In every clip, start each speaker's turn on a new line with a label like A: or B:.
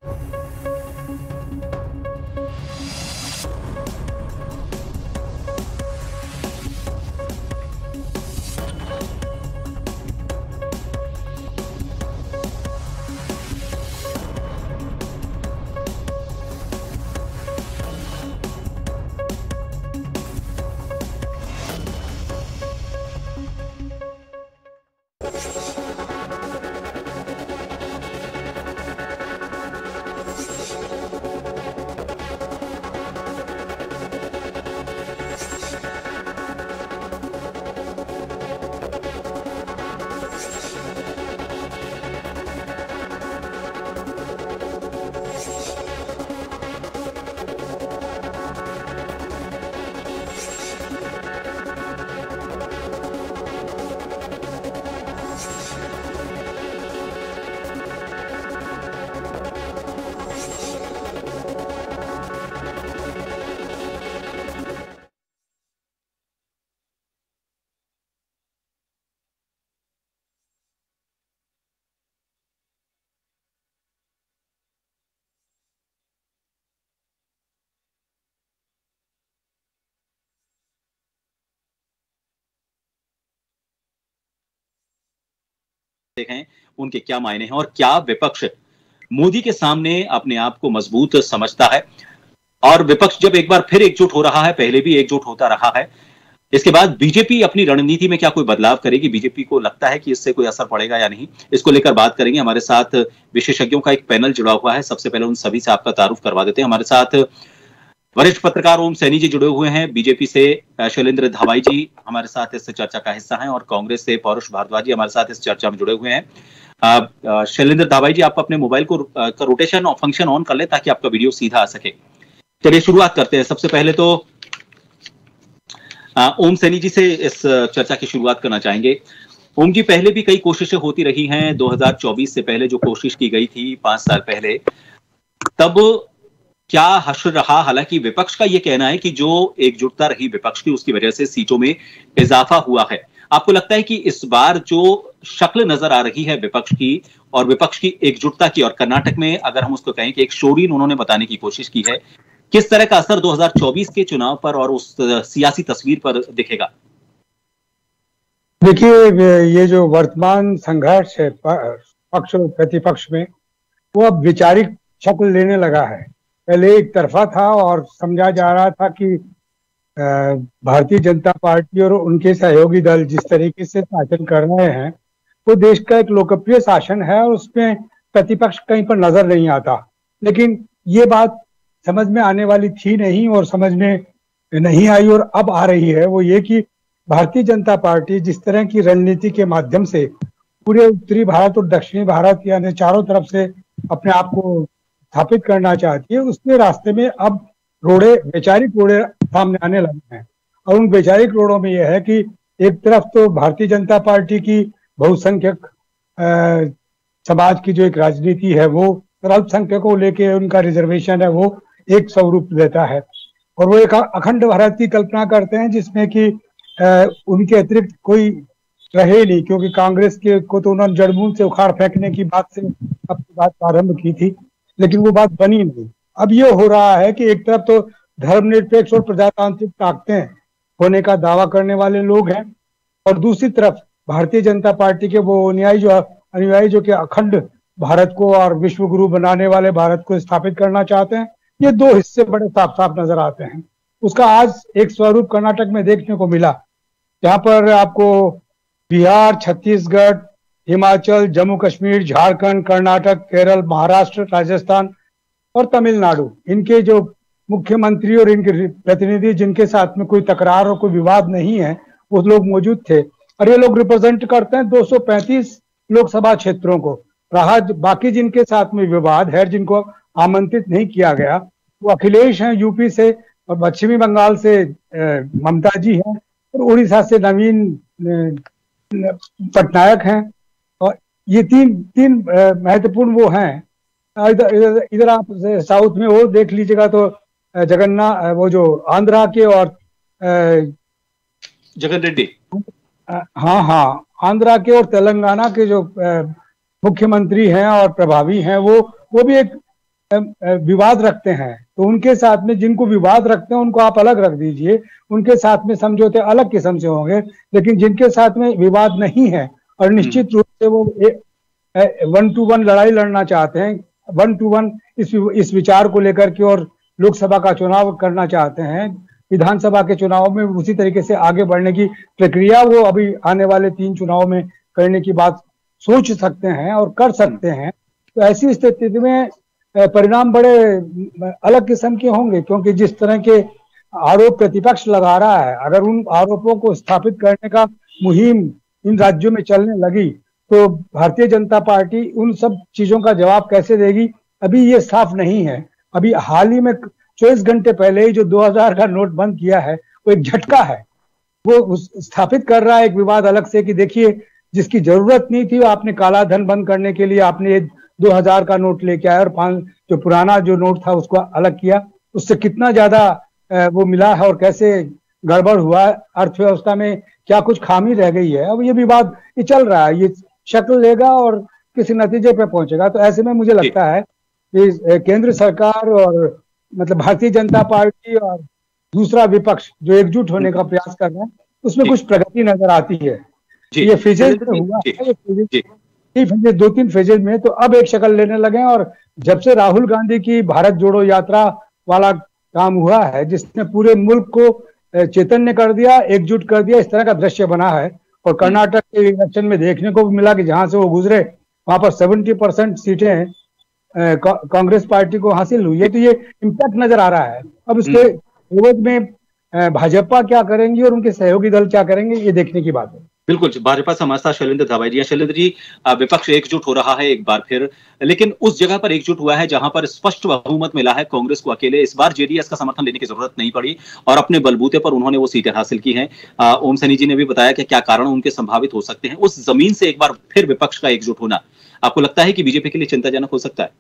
A: हैं उनके क्या मायने हैं और क्या विपक्ष मोदी के सामने अपने आप को मजबूत समझता है। और विपक्ष जब एक बार फिर एकजुट हो रहा है, पहले भी एकजुट होता रहा है, इसके बाद बीजेपी अपनी रणनीति में क्या कोई बदलाव करेगी? बीजेपी को लगता है कि इससे कोई असर पड़ेगा या नहीं? इसको लेकर बात करेंगे। हमारे साथ विशेषज्ञों का एक पैनल जुड़ा हुआ है। सबसे पहले उन सभी से आपका तारुफ करवा देते हैं। हमारे साथ वरिष्ठ पत्रकार ओम सैनी जी जुड़े हुए हैं, बीजेपी से शैलेंद्र धाबाई जी हमारे साथ इस चर्चा का हिस्सा हैं और कांग्रेस से पौरुष भारद्वाज जी हमारे साथ इस चर्चा में जुड़े हुए हैं। शैलेंद्र धाबाई जी, आप अपने मोबाइल को का रोटेशन और फंक्शन ऑन कर ले ताकि आपका वीडियो सीधा आ सके। चलिए शुरुआत करते हैं। सबसे पहले तो ओम सैनी जी से इस चर्चा की शुरुआत करना चाहेंगे। ओम जी, पहले भी कई कोशिशें होती रही हैं। 2024 से पहले जो कोशिश की गई थी 5 साल पहले, तब क्या हश्र रहा? हालांकि विपक्ष का यह कहना है कि जो एकजुटता रही विपक्ष की, उसकी वजह से सीटों में इजाफा हुआ है। आपको लगता है कि इस बार जो शक्ल नजर आ रही है विपक्ष की और विपक्ष की एकजुटता की, और कर्नाटक में अगर हम उसको कहें कि एक शोरीन उन्होंने बताने की कोशिश की है, किस तरह का असर 2024 के चुनाव पर और उस सियासी तस्वीर पर दिखेगा?
B: देखिए, ये जो वर्तमान संघर्ष है पक्ष और प्रतिपक्ष में, वो अब वैचारिक शक्ल लेने लगा है। पहले एक तरफा था और समझा जा रहा था कि भारतीय जनता पार्टी और उनके सहयोगी दल जिस तरीके से शासन कर रहे हैं, वो देश का एक लोकप्रिय शासन है और उसमें प्रतिपक्ष कहीं पर नजर नहीं आता। लेकिन ये बात समझ में आने वाली थी नहीं और समझ में नहीं आई और अब आ रही है। वो ये कि भारतीय जनता पार्टी जिस तरह की रणनीति के माध्यम से पूरे उत्तरी भारत और दक्षिणी भारत यानी चारों तरफ से अपने आप को स्थापित करना चाहती है, उसके रास्ते में अब रोड़े, वैचारिक रोड़े सामने आने लगे हैं। और उन वैचारिक रोड़ों में यह है कि एक तरफ तो भारतीय जनता पार्टी की बहुसंख्यक समाज की जो एक राजनीति है, वो अल्पसंख्यकों को लेके उनका रिजर्वेशन है, वो एक स्वरूप लेता है और वो एक अखंड भारत की कल्पना करते हैं जिसमें कि उनके अतिरिक्त कोई रहे नहीं, क्योंकि कांग्रेस के को तो उन्होंने जड़मूल से उखाड़ फेंकने की बात से अपनी बात प्रारंभ की थी, लेकिन वो बात बनी नहीं। अब ये हो रहा है कि एक तरफ तो धर्मनिरपेक्ष और प्रजातांत्रिक ताकतें होने का दावा करने वाले लोग हैं और दूसरी तरफ भारतीय जनता पार्टी के वो अनुयायी जो कि अखंड भारत को और विश्व गुरु बनाने वाले भारत को स्थापित करना चाहते हैं। ये दो हिस्से बड़े साफ साफ नजर आते हैं। उसका आज एक स्वरूप कर्नाटक में देखने को मिला, जहां पर आपको बिहार, छत्तीसगढ़, हिमाचल, जम्मू कश्मीर, झारखंड, कर्नाटक, केरल, महाराष्ट्र, राजस्थान और तमिलनाडु, इनके जो मुख्यमंत्री और इनके प्रतिनिधि जिनके साथ में कोई तकरार और कोई विवाद नहीं है, वो लोग मौजूद थे और ये लोग रिप्रेजेंट करते हैं 235 लोकसभा क्षेत्रों को। रहा बाकी जिनके साथ में विवाद है, जिनको आमंत्रित नहीं किया गया, वो अखिलेश हैं यूपी से और पश्चिमी बंगाल से ममता जी हैं और उड़ीसा से नवीन पटनायक हैं। और ये तीन महत्वपूर्ण वो हैं। इधर आप साउथ में वो देख लीजिएगा तो जगन्नाथ, वो जो आंध्रा के और
A: जगन रेड्डी,
B: हाँ, आंध्रा के और तेलंगाना के जो मुख्यमंत्री हैं और प्रभावी हैं, वो भी एक विवाद रखते हैं, तो उनके साथ में जिनको विवाद रखते हैं उनको आप अलग रख दीजिए, उनके साथ में समझौते अलग किस्म से होंगे। लेकिन जिनके साथ में विवाद नहीं है और निश्चित रूप से वो 1-to-1 लड़ाई लड़ना चाहते हैं, 1-to-1 इस विचार को लेकर के, और लोकसभा का चुनाव करना चाहते हैं, विधानसभा के चुनाव में उसी तरीके से आगे बढ़ने की प्रक्रिया वो अभी आने वाले 3 चुनाव में करने की बात सोच सकते हैं और कर सकते हैं। तो ऐसी स्थिति में परिणाम बड़े अलग किस्म के होंगे, क्योंकि जिस तरह के आरोप प्रतिपक्ष लगा रहा है, अगर उन आरोपों को स्थापित करने का मुहिम इन राज्यों में चलने लगी तो भारतीय जनता पार्टी उन सब चीजों का जवाब कैसे देगी, अभी ये साफ नहीं है। अभी हाल ही में 24 घंटे पहले ही जो 2000 का नोट बंद किया है वो एक झटका है। वो स्थापित कर रहा है एक विवाद अलग से कि देखिए जिसकी जरूरत नहीं थी, आपने काला धन बंद करने के लिए आपने 2000 का नोट लेके आया और 5 जो पुराना जो नोट था उसको अलग किया, उससे कितना ज्यादा वो मिला है और कैसे गड़बड़ हुआ, अर्थव्यवस्था में क्या कुछ खामी रह गई है। अब ये विवाद ये चल रहा है, ये शक्ल लेगा और किसी नतीजे पे पहुंचेगा। तो ऐसे में मुझे लगता है कि केंद्र सरकार और मतलब भारतीय जनता पार्टी और दूसरा विपक्ष जो एकजुट होने का प्रयास कर रहे हैं उसमें कुछ प्रगति नजर आती है। ये फेजेज में हुआ है, ये 2-3 फेजेज में, तो अब एक शक्ल लेने लगे। और जब से राहुल गांधी की भारत जोड़ो यात्रा वाला काम हुआ है जिसने पूरे मुल्क को चैतन्य कर दिया, एकजुट कर दिया, इस तरह का दृश्य बना है। और कर्नाटक के इलेक्शन में देखने को भी मिला कि जहां से वो गुजरे वहां पर 70% सीटें कांग्रेस पार्टी को हासिल हुई है। तो ये इम्पैक्ट नजर आ रहा है। अब इसके विरोध में भाजपा क्या करेंगी और उनके सहयोगी दल क्या करेंगे, ये देखने की बात है।
A: बिल्कुल, भाजपा समझता शैलेंद्र धाबाई जी। शैलेंद्र जी, विपक्ष एकजुट हो रहा है एक बार फिर, लेकिन उस जगह पर एकजुट हुआ है जहां पर स्पष्ट बहुमत मिला है कांग्रेस को अकेले। इस बार जेडीएस का समर्थन लेने की जरूरत नहीं पड़ी और अपने बलबूते पर उन्होंने वो सीटें हासिल की हैं। ओम सैनी जी ने भी बताया कि क्या कारण उनके संभावित हो सकते हैं। उस जमीन से एक बार फिर विपक्ष का एकजुट होना आपको लगता है कि बीजेपी के लिए चिंताजनक हो सकता है?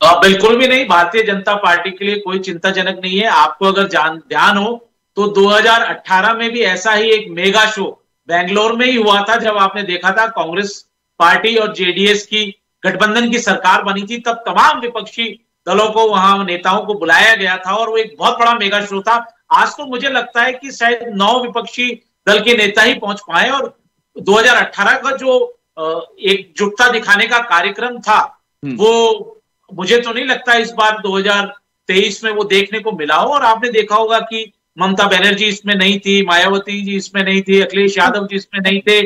C: बिल्कुल भी नहीं, भारतीय जनता पार्टी के लिए कोई चिंताजनक नहीं है। आपको अगर ध्यान हो तो 2018 में भी ऐसा ही एक मेगा शो बेंगलोर में ही हुआ था, जब आपने देखा था कांग्रेस पार्टी और जेडीएस की गठबंधन की सरकार बनी थी। तब तमाम विपक्षी दलों को, वहां नेताओं को बुलाया गया था और वो एक बहुत बड़ा मेगा शो था। आज तो मुझे लगता है कि शायद 9 विपक्षी दल के नेता ही पहुंच पाए और 2018 का जो एकजुटता दिखाने का कार्यक्रम था वो मुझे तो नहीं लगता इस बार 2023 में वो देखने को मिला हो। और आपने देखा होगा कि ममता बनर्जी इसमें नहीं थी, मायावती जी इसमें नहीं थी, अखिलेश यादव जी इसमें नहीं थे,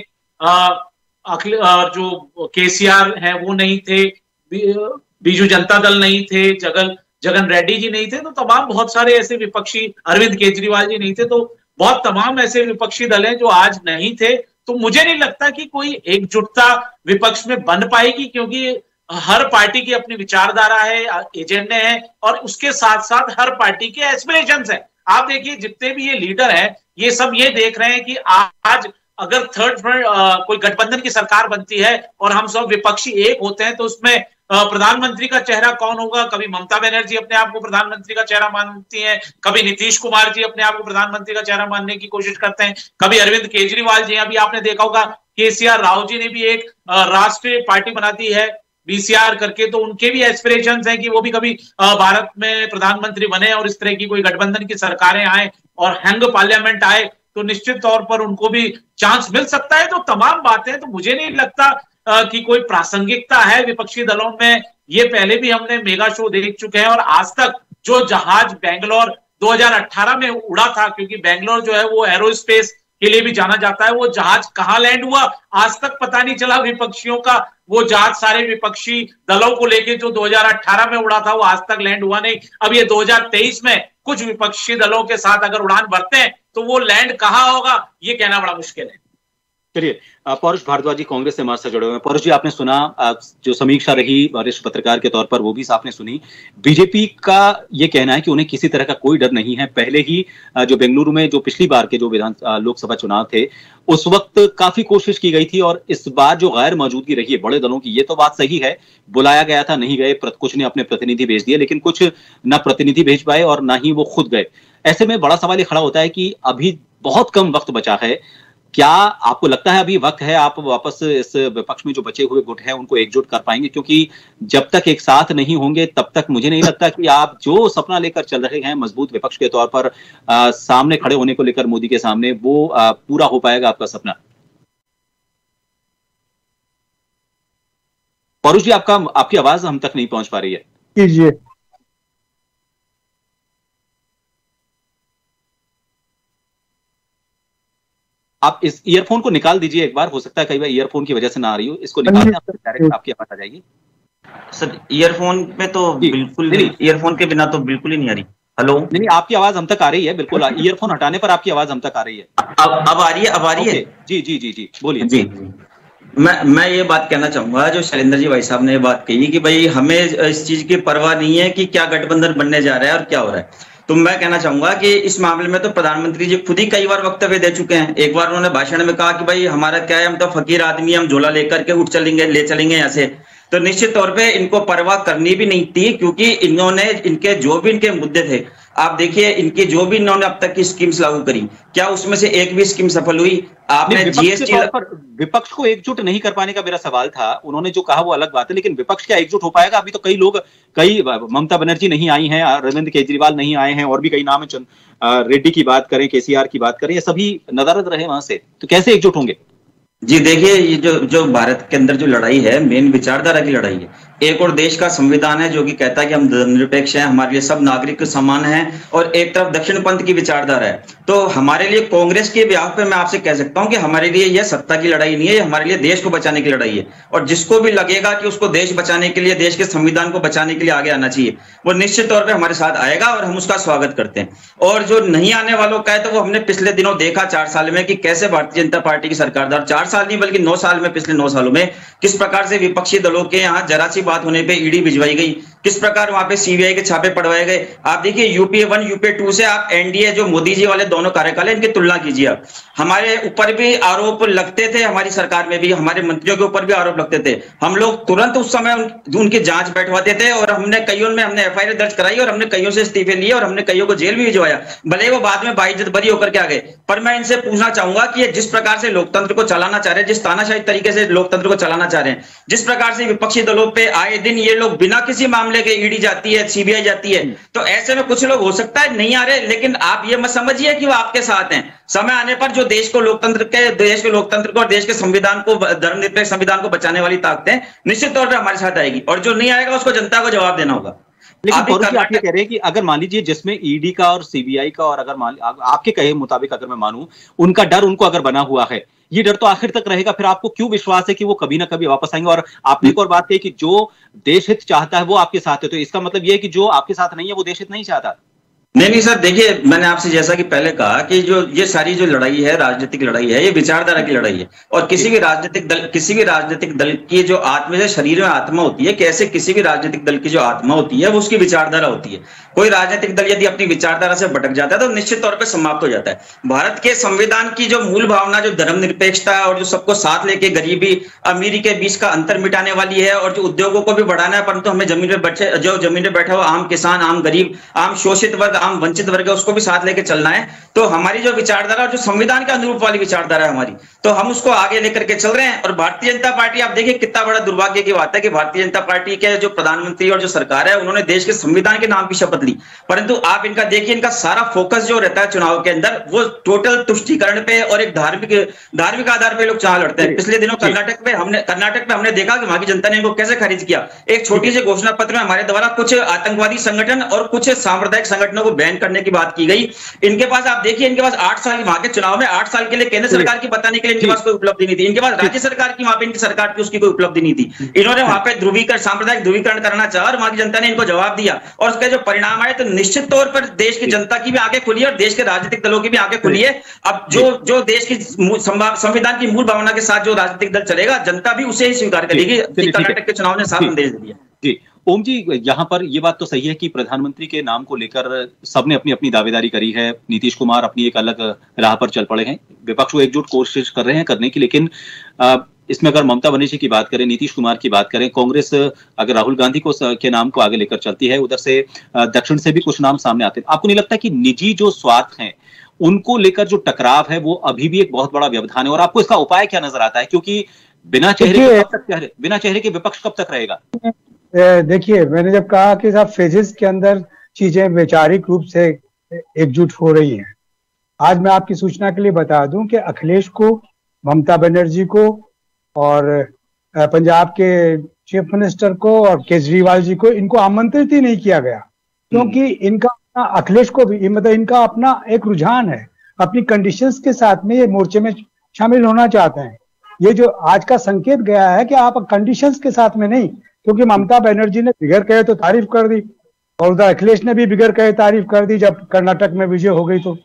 C: जो केसीआर है वो नहीं थे, बीजू जनता दल नहीं थे, जगन रेड्डी जी नहीं थे। तो तमाम बहुत सारे ऐसे विपक्षी, अरविंद केजरीवाल जी नहीं थे, तो बहुत तमाम ऐसे विपक्षी दल हैं जो आज नहीं थे। तो मुझे नहीं लगता कि कोई एकजुटता विपक्ष में बन पाएगी, क्योंकि हर पार्टी की अपनी विचारधारा है, एजेंडे हैं और उसके साथ साथ हर पार्टी के एस्पिरेशंस हैं। आप देखिए जितने भी ये लीडर हैं ये सब ये देख रहे हैं कि आज अगर थर्ड फ्रंट कोई गठबंधन की सरकार बनती है और हम सब विपक्षी एक होते हैं तो उसमें प्रधानमंत्री का चेहरा कौन होगा। कभी ममता बनर्जी अपने आप को प्रधानमंत्री का चेहरा मानती हैं, कभी नीतीश कुमार जी अपने आप को प्रधानमंत्री का चेहरा मानने की कोशिश करते हैं, कभी अरविंद केजरीवाल जी। अभी आपने देखा होगा केसीआर राव जी ने भी एक राष्ट्रीय पार्टी बना दी है बीसीआर करके, तो उनके भी एस्पिरेशंस हैं कि वो भी कभी भारत में प्रधानमंत्री बने और इस तरह की कोई गठबंधन की सरकारें आए और हैंग पार्लियामेंट आए तो निश्चित तौर पर उनको भी चांस मिल सकता है। तो तमाम बातें, तो मुझे नहीं लगता कि कोई प्रासंगिकता है विपक्षी दलों में। ये पहले भी हमने मेगा शो देख चुके हैं और आज तक जो जहाज बेंगलोर 2018 में उड़ा था, क्योंकि बेंगलोर जो है वो एरोस्पेस के लिए भी जाना जाता है, वो जहाज कहां लैंड हुआ आज तक पता नहीं चला विपक्षियों का। वो जहाज सारे विपक्षी दलों को लेके जो 2018 में उड़ा था वो आज तक लैंड हुआ नहीं। अब ये 2023 में कुछ विपक्षी दलों के साथ अगर उड़ान भरते हैं तो वो लैंड कहां होगा ये कहना बड़ा मुश्किल है।
A: चलिए, पौरुष भारद्वाज जी कांग्रेस से हमारे साथ जुड़े हुए हैं। पौरुष जी, आपने सुना जो समीक्षा रही वरिष्ठ पत्रकार के तौर पर, वो भी आपने सुनी। बीजेपी का ये कहना है कि उन्हें किसी तरह का कोई डर नहीं है। पहले ही जो बेंगलुरु में जो पिछली बार के जो लोकसभा चुनाव थे उस वक्त काफी कोशिश की गई थी और इस बार जो गैर मौजूदगी रही है बड़े दलों की, ये तो बात सही है, बुलाया गया था, नहीं गए, कुछ ने अपने प्रतिनिधि भेज दिए, लेकिन कुछ ना प्रतिनिधि भेज पाए और ना ही वो खुद गए। ऐसे में बड़ा सवाल ये खड़ा होता है कि अभी बहुत कम वक्त बचा है, क्या आपको लगता है अभी वक्त है, आप वापस इस विपक्ष में जो बचे हुए गुट हैं उनको एकजुट कर पाएंगे? क्योंकि जब तक एक साथ नहीं होंगे तब तक मुझे नहीं लगता कि आप जो सपना लेकर चल रहे हैं मजबूत विपक्ष के तौर पर सामने खड़े होने को लेकर मोदी के सामने, वो पूरा हो पाएगा आपका सपना? परुष जी, आपकी आवाज हम तक नहीं पहुंच पा रही है।
B: कीजिए।
A: आप इस ईयरफोन को निकाल दीजिए एक बार, हो सकता है कई बार ईयरफोन की वजह से ना आ रही हो, इसको निकाल दें, डायरेक्ट आपकी आवाज आ जाएगी।
D: सर ईयरफोन में तो बिल्कुल नहीं, ईयरफोन के बिना तो बिल्कुल ही नहीं आ रही। हेलो?
A: नहीं, आपकी आवाज हम तक आ रही है बिल्कुल, ईयरफोन हटाने पर आपकी आवाज हम तक आ रही है।
D: अब आ रही है, अब आ रही है।
A: जी जी जी जी, बोलिए
D: जी। मैं ये बात कहना चाहूंगा, जो शैलेंद्र जी भाई साहब ने ये बात कही कि भाई हमें इस चीज की परवाह नहीं है कि क्या गठबंधन बनने जा रहा है और क्या हो रहा है, तो मैं कहना चाहूंगा कि इस मामले में तो प्रधानमंत्री जी खुद ही कई बार वक्तव्य दे चुके हैं। एक बार उन्होंने भाषण में कहा कि भाई हमारा क्या है, हम तो फकीर आदमी, हम झोला लेकर के उठ चलेंगे, ले चलेंगे यहाँ से। तो निश्चित तौर पे इनको परवाह करनी भी नहीं थी, क्योंकि इन्होंने इनके जो भी इनके मुद्दे थे, आप देखिए इनकी जो भी इन्होंने अब तक की स्कीम्स लागू करी, क्या उसमें से एक भी स्कीम सफल हुई? आपने जीएसटी
A: पर विपक्ष को एकजुट नहीं कर पाने का मेरा सवाल था। उन्होंने जो कहा वो अलग बात है, लेकिन विपक्ष क्या एकजुट हो पाएगा? अभी तो कई लोग, ममता बनर्जी नहीं आई हैं, अरविंद केजरीवाल नहीं आए हैं, और भी कई नाम है, रेड्डी की बात करें, केसीआर की बात करें, ये सभी नदारद रहे वहां से, तो कैसे एकजुट होंगे?
D: जी देखिए, ये जो भारत के अंदर जो लड़ाई है, मेन विचारधारा की लड़ाई है। एक और देश का संविधान है जो कि कहता है कि हम धर्मनिरपेक्ष हैं, हमारे लिए सब नागरिक समान हैं, और एक तरफ दक्षिण पंथ की विचारधारा है। तो हमारे लिए कांग्रेस के ब्याह पे मैं आपसे कह सकता हूं कि हमारे लिए यह सत्ता की लड़ाई नहीं है, ये हमारे लिए देश को बचाने की लड़ाई है। और जिसको भी लगेगा कि उसको देश बचाने के लिए, देश के संविधान को बचाने के लिए आगे आना चाहिए, वो निश्चित तौर पर हमारे साथ आएगा और हम उसका स्वागत करते हैं। और जो नहीं आने वालों का है, तो वो हमने पिछले दिनों देखा 4 साल में कि कैसे भारतीय जनता पार्टी की सरकार, 4 साल नहीं बल्कि 9 साल में, पिछले 9 सालों में किस प्रकार से विपक्षी दलों के यहाँ जरा सी बात होने पर ईडी भिजवाई गई, किस प्रकार वहां पे सीबीआई के छापे पड़वाए गए। आप देखिए यूपीए 1 यूपीए 2 से आप एनडीए जो मोदी जी वाले दोनों कार्यकाल है, इनकी तुलना कीजिए आप। हमारे ऊपर भी आरोप लगते थे, हमारी सरकार में भी हमारे मंत्रियों के ऊपर भी आरोप लगते थे, हम लोग तुरंत उस समय उनकी जांच बैठवाते थे, और हमने कईयों में हमने एफआईआर दर्ज कराई, और हमने कईयों से इस्तीफे लिए, और हमने कईयों को जेल भी भिजवाया, भले वो बाद में बाइज्जत बरी होकर के आ गए। पर मैं इनसे पूछना चाहूंगा कि ये जिस प्रकार से लोकतंत्र को चलाना चाह रहे हैं, जिस तानाशाही तरीके से लोकतंत्र को चलाना चाह रहे हैं, जिस प्रकार से विपक्षी दलों पे आए दिन ये लोग बिना किसी मामले के ईडी जाती है, सीबीआई जाती है, तो ऐसे में कुछ लोग हो सकता है नहीं आ रहे, लेकिन आप ये मत समझिए कि वो आपके साथ हैं। समय आने पर जो देश के लोकतंत्र को और देश के संविधान को, धर्मनिरपेक्ष संविधान को बचाने वाली ताकतें निश्चित तौर पर हमारे साथ आएगी, और जो नहीं आएगा उसको जनता को जवाब देना होगा।
A: लेकिन आप ये कह रहे हैं कि अगर मान लीजिए जिसमें ईडी का और सीबीआई का, और अगर आपके कहे मुताबिक अगर मैं मानूं, उनका डर उनको अगर बना हुआ है, ये डर तो आखिर तक रहेगा, फिर आपको क्यों विश्वास है कि वो कभी ना कभी वापस आएंगे? और आपने एक और बात कही कि जो देश हित चाहता है वो आपके साथ है, तो इसका मतलब ये है कि जो आपके साथ नहीं है वो देश हित नहीं चाहता।
D: नहीं सर, देखिए मैंने आपसे जैसा कि पहले कहा कि जो ये सारी जो लड़ाई है, राजनीतिक लड़ाई है, ये विचारधारा की लड़ाई है। और किसी भी राजनीतिक दल की जो आत्मा, शरीर में आत्मा होती है, कैसे किसी भी राजनीतिक दल की जो आत्मा होती है वो उसकी विचारधारा होती है। कोई राजनीतिक दल यदि अपनी विचारधारा से भटक जाता है तो निश्चित तौर पर समाप्त हो जाता है। भारत के संविधान की जो मूल भावना, जो धर्मनिरपेक्षता और जो सबको साथ लेके गरीबी अमीरी के बीच का अंतर मिटाने वाली है, और जो उद्योगों को भी बढ़ाना है, परंतु हमें जमीन पे बैठा हुआ आम किसान, आम गरीब, आम शोषित वर्ग, आम वंचित वर्ग है, उसको भी साथ लेके चलना है। तो हमारी जो विचारधारा और जो संविधान के अनुरूप वाली विचारधारा है हमारी, तो हम उसको आगे लेकर के चल रहे हैं। और भारतीय जनता पार्टी, आप देखिए कितना बड़ा दुर्भाग्य की बात है कि भारतीय जनता पार्टी के जो प्रधानमंत्री और जो सरकार है, उन्होंने देश के संविधान के नाम की शपथ ली, परंतु आप इनका देखिए, इनका सारा फोकस जो रहता है चुनाव के अंदर, वो टोटल तुष्टीकरण पे और एक धार्मिक आधार पे लोग चुनाव लड़ते हैं। पिछले दिनों कर्नाटक में हमने देखा कि वहां की जनता ने इनको कैसे खारिज किया। एक छोटी सी घोषणा पत्र में हमारे द्वारा कुछ आतंकवादी संगठन और कुछ सांप्रदायिक संगठनों को बैन करने की बात की गई। इनके पास आप देखिए, इनके पास 8 साल वहां के चुनाव में 8 साल के लिए केंद्र सरकार की बताने के लिए इनके पास कोई उपलब्धि नहीं थी। इनके पास राज्य सरकार की, वहां पे इनकी सरकार की उसकी कोई उपलब्धि नहीं थी। इन्होंने वहां पे सांप्रदायिक ध्रुवीकरण करना चाहा और वहां की जनता ने इनको जवाब दिया, और उसका जो परिणाम आए, तो निश्चित तौर पर देश की जनता की भी आंखें खुली है और देश के राजनीतिक दलों की भी आंखें खुली है। अब जो देश की संविधान की मूल भावना के साथ जो राजनीतिक दल चलेगा, जनता भी उसे ही स्वीकार करेगी। कर्नाटक के चुनाव ने साफ संदेश दिया।
A: जी ओम जी, यहाँ पर ये बात तो सही है कि प्रधानमंत्री के नाम को लेकर सबने अपनी अपनी दावेदारी करी है। नीतीश कुमार अपनी एक अलग राह पर चल पड़े हैं, विपक्ष को एकजुट कोशिश कर रहे हैं करने की, लेकिन इसमें अगर ममता बनर्जी की बात करें, नीतीश कुमार की बात करें, कांग्रेस अगर राहुल गांधी के नाम को आगे लेकर चलती है, उधर से दक्षिण से भी कुछ नाम सामने आते हैं। आपको नहीं लगता कि निजी जो स्वार्थ हैं उनको लेकर जो टकराव है वो अभी भी एक बहुत बड़ा व्यवधान है। और आपको इसका उपाय क्या नजर आता है, क्योंकि बिना चेहरे के विपक्ष कब तक रहेगा?
B: देखिए, मैंने जब कहा कि साहब फेजेस के अंदर चीजें वैचारिक रूप से एकजुट हो रही हैं, आज मैं आपकी सूचना के लिए बता दूं कि अखिलेश को, ममता बनर्जी को और पंजाब के चीफ मिनिस्टर को और केजरीवाल जी को, इनको आमंत्रित ही नहीं किया गया, क्योंकि इनका अखिलेश को भी मतलब इनका अपना एक रुझान है, अपनी कंडीशंस के साथ में ये मोर्चे में शामिल होना चाहते हैं। ये जो आज का संकेत गया है कि आप कंडीशंस के साथ में नहीं, क्योंकि ममता बनर्जी ने बिगड़ कहे तो तारीफ कर दी और उधर अखिलेश ने भी बिगड़ कहे तारीफ कर दी जब कर्नाटक में विजय हो गई। तो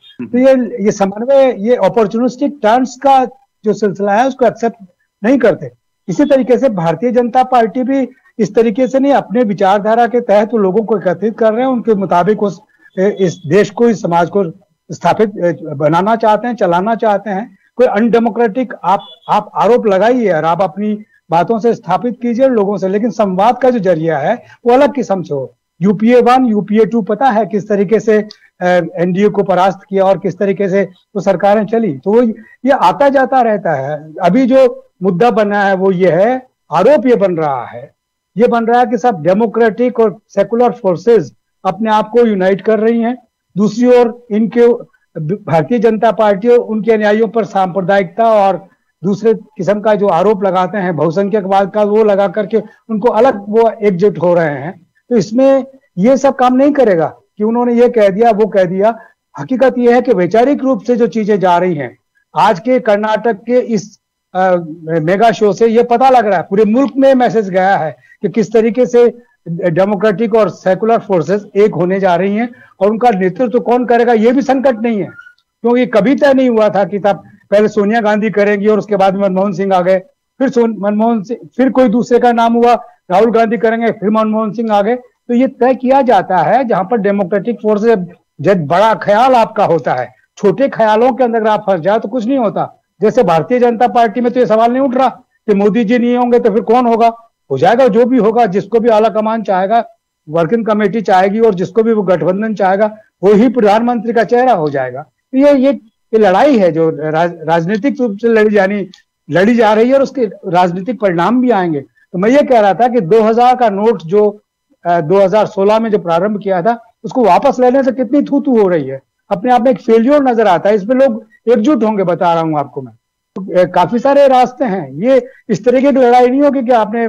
B: ये समन्वय, ये अपॉर्चुनिस्टिक टर्न्स का जो सिलसिला है उसको एक्सेप्ट नहीं करते। इसी तरीके से भारतीय जनता पार्टी भी इस तरीके से नहीं, अपने विचारधारा के तहत वो लोगों को एकत्रित कर रहे हैं, उनके मुताबिक इस देश को, इस समाज को स्थापित बनाना चाहते हैं, चलाना चाहते हैं। कोई अनडेमोक्रेटिक आप आरोप लगाइए और आप अपनी बातों से स्थापित कीजिए लोगों से, लेकिन संवाद का जो जरिया है वो अलग किस्म से हो। यूपीए 1, यूपीए 2 पता है किस तरीके से एनडीए को परास्त किया और किस तरीके से वो सरकारें चली। तो ये आता जाता रहता है। अभी जो मुद्दा बना है वो ये है, आरोप ये बन रहा है कि सब डेमोक्रेटिक और सेकुलर फोर्सेस अपने आप को यूनाइट कर रही हैं। दूसरी ओर इनके भारतीय जनता पार्टी और उनके अनुयायियों पर सांप्रदायिकता और दूसरे किस्म का जो आरोप लगाते हैं बहुसंख्यकवाद का, वो लगा करके उनको अलग वो एकजुट हो रहे हैं। तो इसमें ये सब काम नहीं करेगा कि उन्होंने ये कह दिया वो कह दिया। हकीकत ये है कि वैचारिक रूप से जो चीजें जा रही हैं, आज के कर्नाटक के इस मेगा शो से ये पता लग रहा है, पूरे मुल्क में मैसेज गया है कि किस तरीके से डेमोक्रेटिक और सेकुलर फोर्सेस एक होने जा रही हैं और उनका नेतृत्व कौन करेगा ये भी संकट नहीं है, क्योंकि कभी तय नहीं हुआ था कि तब पहले सोनिया गांधी करेंगी और उसके बाद मनमोहन सिंह आ गए, फिर मनमोहन सिंह, फिर कोई दूसरे का नाम हुआ, राहुल गांधी करेंगे, फिर मनमोहन सिंह आ गए। तो ये तय किया जाता है जहां पर डेमोक्रेटिक फोर्सेस, जब बड़ा ख्याल आपका होता है, छोटे ख्यालों के अंदर आप फंस जाए तो कुछ नहीं होता। जैसे भारतीय जनता पार्टी में तो ये सवाल नहीं उठ रहा कि मोदी जी नहीं होंगे तो फिर कौन होगा, हो जाएगा जो भी होगा, जिसको भी आला कमान चाहेगा, वर्किंग कमेटी चाहेगी और जिसको भी वो गठबंधन चाहेगा वही प्रधानमंत्री का चेहरा हो जाएगा। तो ये लड़ाई है जो राजनीतिक रूप से लड़ी जा रही है और उसके राजनीतिक परिणाम भी आएंगे। तो मैं ये कह रहा था कि 2000 का नोट जो 2016 में जो प्रारंभ किया था उसको वापस लेने से कितनी थू हो रही है, अपने आप में एक फेलियर नजर आता है। इसमें लोग एकजुट होंगे, बता रहा हूं आपको मैं। तो काफी सारे रास्ते हैं, ये इस तरीके की लड़ाई नहीं होगी कि आपने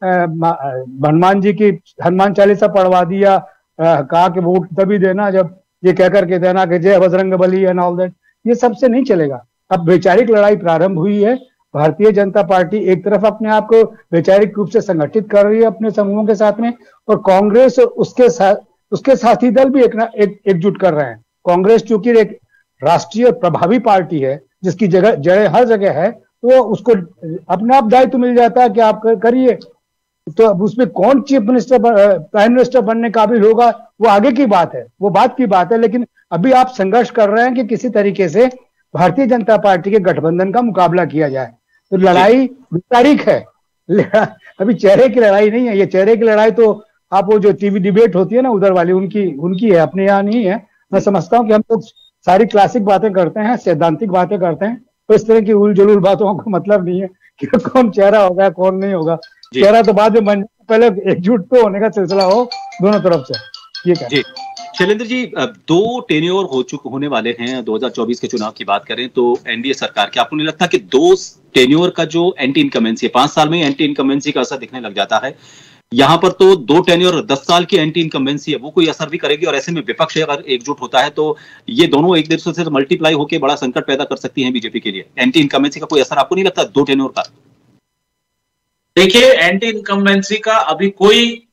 B: हनुमान जी की हनुमान चालीसा पढ़वा दिया, कहा कि वोट तभी देना जब ये कह करके देना कि जय Bajrang Bali and all that, ये सबसे नहीं चलेगा। अब वैचारिक लड़ाई प्रारंभ हुई है। भारतीय जनता पार्टी एक तरफ अपने आप को वैचारिक रूप से संगठित कर रही है अपने समूहों के साथ में, और कांग्रेस उसके साथी दल भी एकजुट कर रहे हैं। कांग्रेस चूंकि एक राष्ट्रीय प्रभावी पार्टी है जिसकी जड़ें हर जगह है, तो उसको अपने आप दायित्व मिल जाता है कि आप करिए। तो अब उसमें कौन चीफ मिनिस्टर, प्राइम मिनिस्टर बनने काबिल होगा वो आगे की बात है, वो बात की बात है। लेकिन अभी आप संघर्ष कर रहे हैं कि किसी तरीके से भारतीय जनता पार्टी के गठबंधन का मुकाबला किया जाए। तो लड़ाई तारीख है, अभी चेहरे की लड़ाई नहीं है। ये चेहरे की लड़ाई तो आप वो जो टीवी डिबेट होती है ना उधर वाली, उनकी है, अपने यहाँ नहीं है। मैं समझता हूँ कि हम लोग सारी क्लासिक बातें करते हैं, सैद्धांतिक बातें करते हैं, तो इस तरह की उल जुलूल बातों को मतलब नहीं है कि कौन चेहरा होगा कौन नहीं होगा। चेहरा तो बाद में बन, पहले एकजुट तो होने का सिलसिला हो दोनों तरफ से। ठीक है जी।
A: शैलेंद्र जी, 2 टेन्योर होने वाले हैं। 2024 के चुनाव की बात करें तो एनडीए सरकार के, आपको नहीं लगता कि 2 टेन्योर का जो एंटी इनकमेंसी है, 5 साल में एंटी इनकमेंसी का असर दिखने लग जाता है, यहां पर तो 2 टेन्योर 10 साल की एंटी इनकमेंसी है, वो कोई असर भी करेगी? और ऐसे में विपक्ष अगर एकजुट होता है तो ये दोनों एक दूसरे से मल्टीप्लाई होकर बड़ा संकट पैदा कर सकती हैं बीजेपी के लिए। एंटी इनकमेंसी का कोई असर आपको नहीं लगता 2 टेन्योर का?
C: देखिए, एंटी इनकम्बेंसी का अभी कोई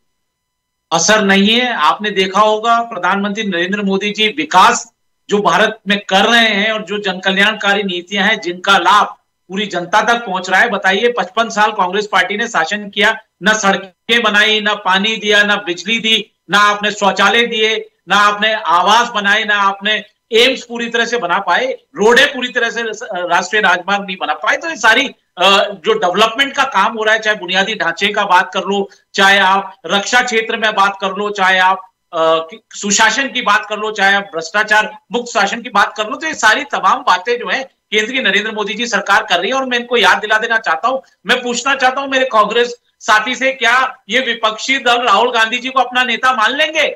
C: असर नहीं है। आपने देखा होगा प्रधानमंत्री नरेंद्र मोदी जी विकास जो भारत में कर रहे हैं और जो जनकल्याणकारी नीतियां हैं जिनका लाभ पूरी जनता तक पहुंच रहा है। बताइए, 55 साल कांग्रेस पार्टी ने शासन किया, ना सड़कें बनाई, ना पानी दिया, ना बिजली दी, ना आपने शौचालय दिए, ना आपने आवास बनाए, ना आपने एम्स पूरी तरह से बना पाए, रोडें पूरी तरह से राष्ट्रीय राजमार्ग नहीं बना पाए। तो ये सारी जो डेवलपमेंट का काम हो रहा है, चाहे बुनियादी ढांचे का बात कर लो, चाहे आप रक्षा क्षेत्र में बात कर लो, चाहे आप सुशासन की बात कर लो, चाहे आप भ्रष्टाचार मुक्त शासन की बात कर लो, तो ये सारी तमाम बातें जो है केंद्र की नरेंद्र मोदी जी सरकार कर रही है। और मैं इनको याद दिला देना चाहता हूं, मैं पूछना चाहता हूं मेरे कांग्रेस साथी से, क्या ये विपक्षी दल राहुल गांधी जी को अपना नेता मान लेंगे?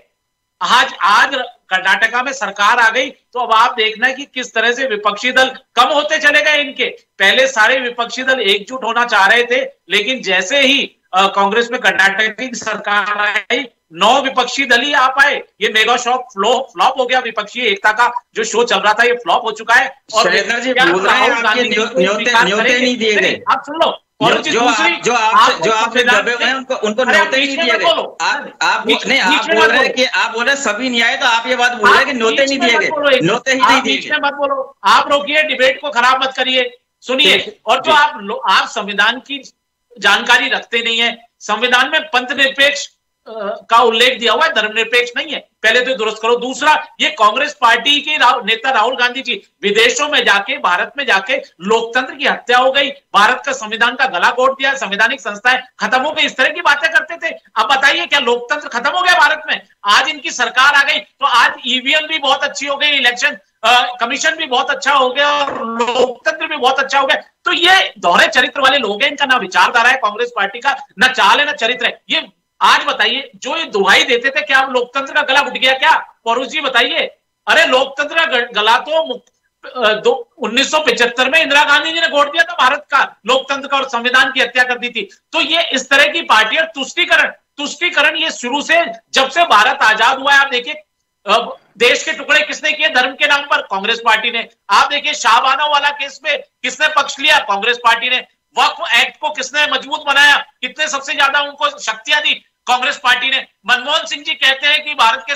C: आज कर्नाटका में सरकार आ गई तो अब आप देखना है कि किस तरह से विपक्षी दल कम होते चले गए इनके। पहले सारे विपक्षी दल एकजुट होना चाह रहे थे, लेकिन जैसे ही कांग्रेस में कर्नाटक की सरकार आई, 9 विपक्षी दल ही आ पाए। ये मेगा शॉप फ्लॉप हो गया, विपक्षी एकता का जो शो चल रहा था ये फ्लॉप हो चुका है। और
D: राहुल गांधी न्योते नहीं दिए गए।
C: आप सुन लो, और
D: जो आपसे दबे हुए हैं उनको न्योते नहीं दिए गए। आप बोल रहे हैं कि आप बोल रहे हैं सभी न्याय, तो आप ये बात बोल रहे हैं कि न्योते नहीं दिए गए, न्योते ही नहीं दिए गए।
C: मत बोलो, आप रोकिए, डिबेट को खराब मत करिए, सुनिए। और जो आप संविधान की जानकारी रखते नहीं है, संविधान में पंथ निरपेक्ष का उल्लेख दिया हुआ है, धर्मनिरपेक्ष नहीं है, पहले तो दुरुस्त करो। दूसरा, ये कांग्रेस पार्टी के नेता राहुल गांधी जी विदेशों में जाके, भारत में जाके लोकतंत्र की हत्या हो गई, भारत का संविधान का गला घोट दिया, संवैधानिक संस्थाएं खत्म हो गई, इस तरह की बातें करते थे। अब बताइए क्या लोकतंत्र खत्म हो गया भारत में? आज इनकी सरकार आ गई तो आज ईवीएम भी बहुत अच्छी हो गई, इलेक्शन कमीशन भी बहुत अच्छा हो गया और लोकतंत्र भी बहुत अच्छा हो गया। तो ये दोहरे चरित्र वाले लोग हैं, इनका ना विचारधारा है कांग्रेस पार्टी का, ना चाल है, ना चरित्र है। ये आज बताइए, जो ये दुहाई देते थे, क्या लोकतंत्र का गला घुट गया क्या? पौरुष जी बताइए। अरे लोकतंत्र का गला तो 1975 में इंदिरा गांधी जी ने घोट दिया था भारत का, लोकतंत्र का, और संविधान की हत्या कर दी थी। तो ये इस तरह की पार्टियां तुष्टीकरण ये शुरू से, जब से भारत आजाद हुआ है, आप देखिए देश के टुकड़े किसने किए? धर्म के नाम पर कांग्रेस पार्टी ने। आप देखिए शाहबानो वाला केस में किसने पक्ष लिया? कांग्रेस पार्टी ने। वक्फ एक्ट को किसने मजबूत बनाया? कितने सबसे ज्यादा उनको शक्तियां दी? कांग्रेस पार्टी ने। मनमोहन सिंह जी कहते हैं कि भारत के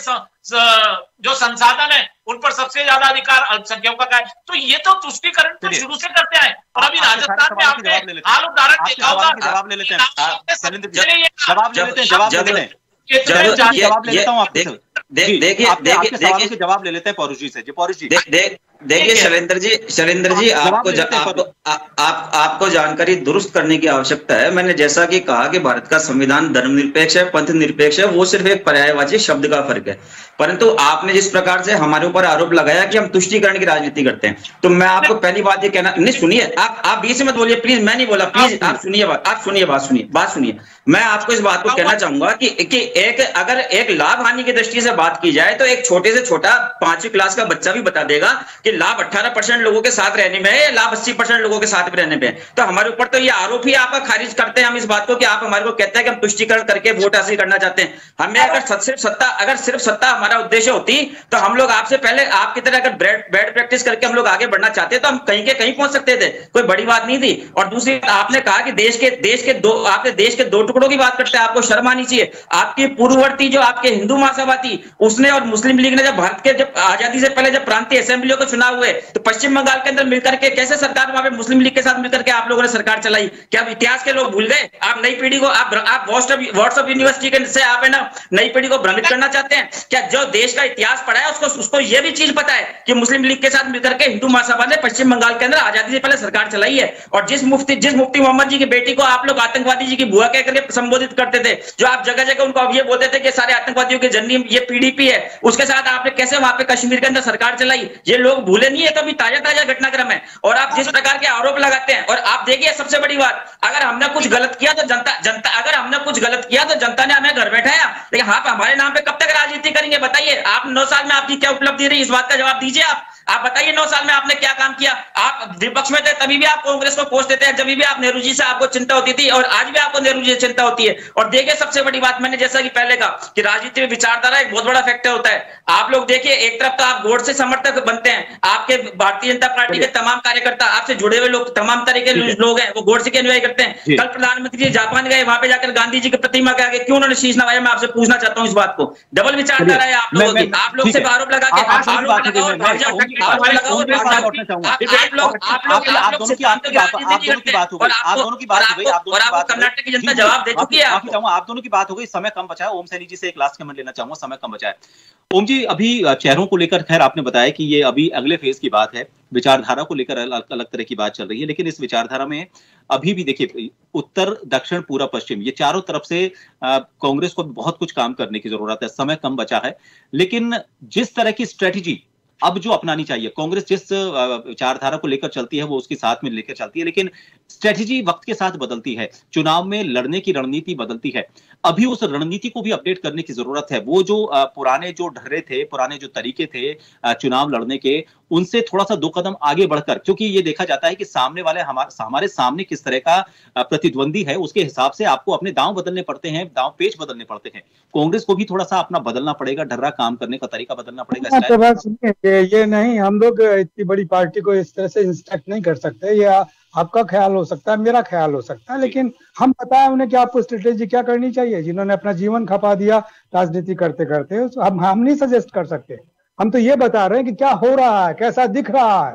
C: जो संसाधन है उन पर सबसे ज्यादा अधिकार अल्पसंख्यकों का है। तो ये तो तुष्टीकरण तो शुरू से करते आए। और अभी राजस्थान में आपने हाल उदाहरण देखा होगा।
A: जवाब ले लेते हैं पौरुष जी से। पौरुष जी
D: देखिए शैलेंद्र जी आपको जानकारी दुरुस्त करने की आवश्यकता है। मैंने जैसा कि कहा कि भारत का संविधान धर्मनिरपेक्ष है, पंथ निरपेक्ष है, वो सिर्फ एक पर्यायवाची शब्द का फर्क है। परंतु आपने जिस प्रकार से हमारे ऊपर आरोप लगाया कि हम तुष्टीकरण की राजनीति करते हैं, तो मैं आपको पहली बात ये कहना, नहीं सुनिए, आप बीच में मत बोलिए प्लीज, मैं नहीं बोला, प्लीज आप सुनिए, बात सुनिए। मैं आपको इस बात को कहना चाहूंगा कि अगर एक लाभ हानि की दृष्टि से बात की जाए तो एक छोटे से छोटा 5वीं क्लास का बच्चा भी बता देगा कि लाभ 18% लोगों के साथ रहने में है या लाभ 80% लोगों के साथ रहने में है। तो हमारे ऊपर तो ये आरोप ही आपका खारिज करते हैं हम इस बात को कि आप हमारे को कहते हैं कि हम तुष्टीकरण करके वोट हासिल करना चाहते हैं। हमें अगर सिर्फ सत्ता हमारा उद्देश्य होती तो हम लोग आपसे पहले आपकी तरह अगर बैड प्रैक्टिस करके हम लोग आगे बढ़ना चाहते तो हम कहीं के कहीं पहुंच सकते थे, कोई बड़ी बात नहीं थी। और दूसरी आपने कहा कि देश के दो टुकड़ों की बात करते हैं, आपको शर्म आनी चाहिए। आपकी पूर्ववर्ती जो आपके हिंदू महासभा थी उसने और मुस्लिम लीग ने जब आजादी से पहले जब प्रांतीय असेंबलियों के चुनाव हुए तो पश्चिम बंगाल के अंदर मिलकर के कैसे सरकार वहां पे मुस्लिम लीग के साथ मिलकर के आप लोगों ने सरकार चलाई? क्या इतिहास के लोग भूल गए? आप नई पीढ़ी को आप व्हाट्सएप यूनिवर्सिटी के से आप है ना नई पीढ़ी को भ्रमित करना चाहते हैं? क्या जो देश का इतिहास पढ़ा है उसको यह भी चीज पता है कि मुस्लिम लीग के साथ मिलकर के हिंदू महासभा ने पश्चिम बंगाल के अंदर आजादी से पहले सरकार चलाई है? और जिस मुफ्ती मोहम्मद जी की बेटी को आप लोग आतंकवादी जी की बुआ कहकर संबोधित करते थे, जो आप जगह जगह उनको अब ये बोलते थे कि सारे आतंकवादियों की जननी ये पीडीपी है, उसके साथ आपने कैसे वहां पे कश्मीर के अंदर सरकार चलाई? ये लोग भूले नहीं है, तो अभी ताजा घटनाक्रम है। और आप जिस प्रकार के आरोप लगाते हैं, और आप देखिए सबसे बड़ी बात, अगर हमने कुछ गलत किया तो जनता ने हमें घर बैठाया, लेकिन आप हमारे नाम पे कब तक राजनीति करेंगे? बताइए, आप 9 साल में आपकी क्या उपलब्धि रही, इस बात का जवाब दीजिए। आप बताइए 9 साल में आपने क्या काम किया? आप विपक्ष में थे तभी भी आप कांग्रेस को कोस देते हैं, जब भी आप नेहरू जी से आपको चिंता होती थी, और आज भी आपको नेहरू जी से चिंता होती है। और देखिए सबसे बड़ी बात, मैंने जैसा कि पहले कहा कि राजनीति में विचारधारा एक बहुत बड़ा फैक्टर होता है। आप लोग देखिए, एक तरफ तो आप गोड से समर्थक बनते हैं, आपके भारतीय जनता पार्टी के तमाम कार्यकर्ता, आपसे जुड़े हुए लोग, तमाम तरह के लोग हैं, वो गोड से के अनुयायी करते हैं। कल प्रधानमंत्री जापान गए, वहां पे जाकर गांधी जी की प्रतिमा के आगे क्यों उन्होंने शीश नवाया? मैं आपसे पूछना चाहता हूँ इस बात को। डबल विचारधारा है आप लोगों की। आप लोग से आरोप लगा के
E: कर्नाटक की जनता जवाब दे चुकी है।
A: आप दोनों की बात हो गई, समय कम बचा है। ओम सैनी जी से एक लास्ट कमेंट लेना चाहूंगा, समय कम बचा है। ओम जी, अभी चेहरों को लेकर खैर आपने बताया कि ये अभी अगले फेज की बात है, विचारधारा को लेकर अलग अलग तरह की बात चल रही है, लेकिन इस विचारधारा में अभी भी देखिए उत्तर दक्षिण पूर्व पश्चिम ये चारों तरफ से कांग्रेस को बहुत कुछ काम करने की जरूरत है, समय कम बचा है। लेकिन जिस तरह की स्ट्रेटेजी अब जो अपनानी चाहिए, कांग्रेस जिस विचारधारा को लेकर चलती है वो उसके साथ में लेकर चलती है, लेकिन स्ट्रेटेजी वक्त के साथ बदलती है, चुनाव में लड़ने की रणनीति बदलती है। अभी उस रणनीति को भी अपडेट करने की जरूरत है। वो जो पुराने जो ढर्रे थे, पुराने जो तरीके थे चुनाव लड़ने के, उनसे थोड़ा सा 2 कदम आगे बढ़कर, क्योंकि ये देखा जाता है कि सामने वाले हमारे सामने किस तरह का प्रतिद्वंदी है, उसके हिसाब से आपको अपने दांव बदलने पड़ते हैं, दांव पेच बदलने पड़ते हैं। कांग्रेस को भी थोड़ा सा अपना बदलना पड़ेगा, ढर्रा काम करने का तरीका बदलना पड़ेगा।
B: ये नहीं, हम लोग इतनी बड़ी पार्टी को इस तरह से इंस्ट्रक्ट नहीं कर सकते। ये आपका ख्याल हो सकता है, मेरा ख्याल हो सकता है, लेकिन हम बताएं उन्हें कि आपको स्ट्रेटेजी क्या करनी चाहिए। जिन्होंने अपना जीवन खपा दिया राजनीति करते करते, हम नहीं सजेस्ट कर सकते। हम तो ये बता रहे हैं कि क्या हो रहा है, कैसा दिख रहा है,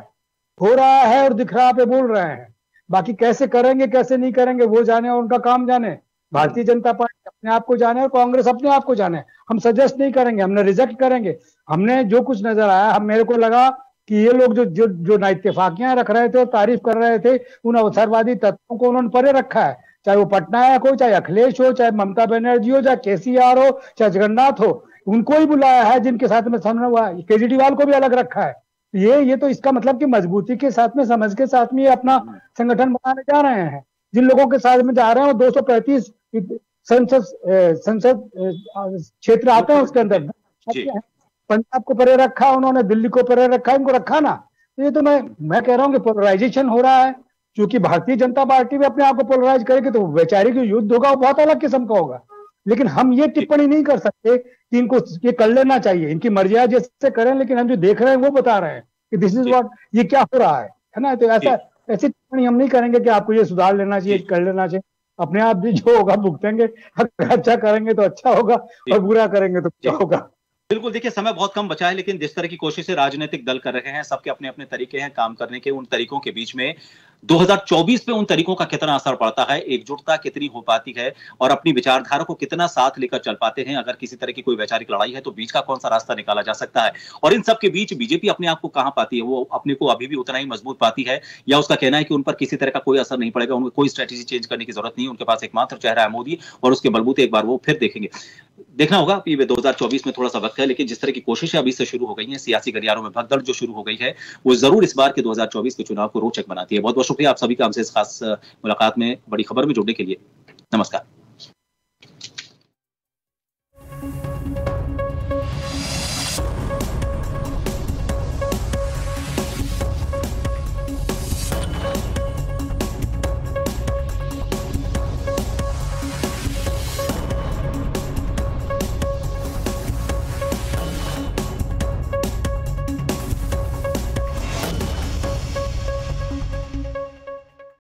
B: हो रहा है और दिख रहा पे बोल रहे हैं। बाकी कैसे करेंगे कैसे नहीं करेंगे वो जाने और उनका काम जाने। भारतीय जनता पार्टी अपने आप को जाने और कांग्रेस अपने आप को जाने। हम सजेस्ट नहीं करेंगे, हमने रिजेक्ट करेंगे। हमने जो कुछ नजर आया, मेरे को लगा कि ये लोग जो इत्तेफाकियां रख रहे थे और तारीफ कर रहे थे, उन अवसरवादी तत्वों को उन्होंने परे रखा है। चाहे वो पटनायक हो, चाहे अखिलेश हो, चाहे ममता बनर्जी हो, चाहे केसीआर हो, चाहे जगन्नाथ हो, उनको ही बुलाया है जिनके साथ में सामने हुआ। केजरीवाल को भी अलग रखा है। ये तो इसका मतलब कि मजबूती के साथ में, समझ के साथ में ये अपना संगठन बनाने जा रहे हैं। जिन लोगों के साथ में जा रहे हैं वो 235 संसद क्षेत्र आते हैं, उसके अंदर पंजाब को परे रखा उन्होंने, दिल्ली को परे रखा, इनको रखा ना। तो ये तो मैं कह रहा हूँ कि पोलराइजेशन हो रहा है। क्योंकि भारतीय जनता पार्टी भी अपने आप को पोलराइज करेगी तो वैचारिक युद्ध होगा, वो बहुत अलग किस्म का होगा। लेकिन हम ये टिप्पणी नहीं कर सकते कि इनको ये कर लेना चाहिए, इनकी मर्जियां जैसे करें, लेकिन हम जो देख रहे हैं वो बता रहे हैं कि दिस इज व्हाट, ये क्या हो रहा है ना। तो ऐसी टिप्पणी हम नहीं करेंगे कि आपको ये सुधार लेना चाहिए, कर लेना चाहिए। अपने आप भी जो होगा भुगतेंगे। अगर अच्छा करेंगे तो अच्छा होगा और बुरा करेंगे तो क्या होगा।
A: बिल्कुल, देखिए समय बहुत कम बचा है, लेकिन जिस तरह की कोशिशें राजनीतिक दल कर रहे हैं, सबके अपने अपने तरीके हैं काम करने के। उन तरीकों के बीच में 2024 पे उन तरीकों का कितना असर पड़ता है, एकजुटता कितनी हो पाती है और अपनी विचारधारा को कितना साथ लेकर चल पाते हैं। अगर किसी तरह की कोई वैचारिक लड़ाई है तो बीच का कौन सा रास्ता निकाला जा सकता है, और इन सब के बीच बीजेपी अपने आप को कहां पाती है, वो अपने को अभी भी उतना ही मजबूत पाती है, या उसका कहना है कि उन पर किसी तरह का कोई असर नहीं पड़ेगा, उनको कोई स्ट्रेटेजी चेंज करने की जरूरत नहीं है, उनके पास एकमात्र चेहरा है मोदी, और उसके बलबूते एक बार वो फिर देखेंगे। देखना होगा कि 2024 में थोड़ा सा वक्त है, लेकिन जिस तरह की कोशिशें अभी से शुरू हो गई हैं, सियासी गलियारों में भगदड़ जो शुरू हो गई है, वो जरूर इस बार के 2024 के चुनाव को रोचक बनाती है। बहुत बहुत शुक्रिया आप सभी का हमसे इस खास मुलाकात में, बड़ी खबर में जुड़ने के लिए। नमस्कार।